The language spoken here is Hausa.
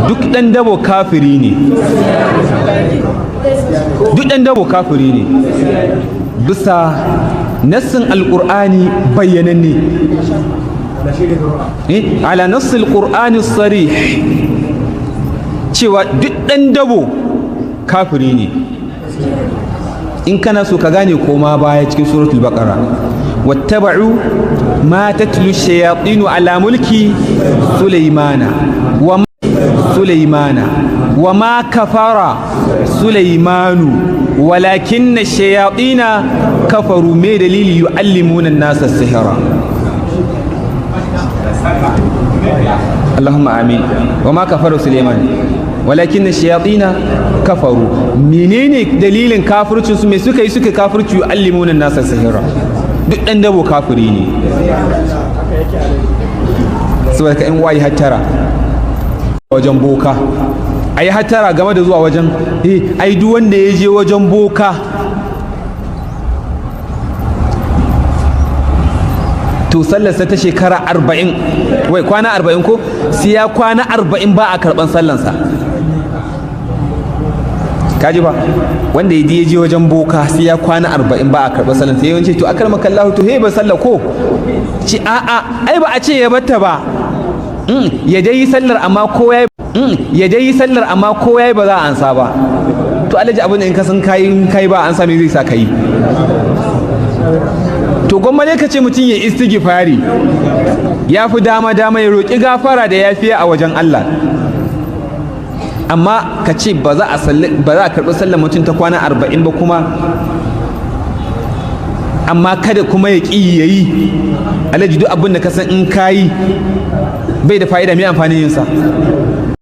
duk ɗan dabo kafiri ne, duk ɗan dabo kafiri ne bisa nassin alƙur'ani bayyananne, ala nassil ƙur'ani sarih cewa duk ɗan dabo kafiri ne. in kana so ka gane koma baya cikin suratul baqara wattaba'u ma tatlu shayatinu ala mulki sulaymana wa ma kafara sulaymanu walakinna shayatina kafaru me dalili yu'allimuna an-nasa as-sihra. Allahumma amin. wa ma kafara sulayman walakin shayatina kafaru. menene dalilin kafircin su? me suka yi suka kafirci? yu'allimuna an-nasa sihira. duk dan dabo kafiri ne. saboda ka in wayi hattara wajen boka, ai hattara game da zuwa wajen ai duk wanda ya je wajen boka to sallarsa ta shekara 40, wai kwana 40 ko sai ya kwana 40 ba a karban sallansa. kaji ba wanda ya je wajen boka sai ya kwana 40 ba a karban sallansa. yawanci to akar makallahu to ba sallah ko ci a'a ai ba a ce ya batta ba. ya dai yi sallar amma ko yayi ba za a ansa ba. to alaji abin da in ka san kai ba an sami zai sa kai. to gwamma ne ka ce mutum ya istighfari, ya fi dama ya roƙi gafara da yafiya a wajen Allah. amma ka ce ba za a karɓi sallar mutum ta kwana 40 ba kuma, amma kada kuma ya ƙi ya yi. alaji duk abin da ka san in kayi bai da fa'ida, mai amfanin yinsa.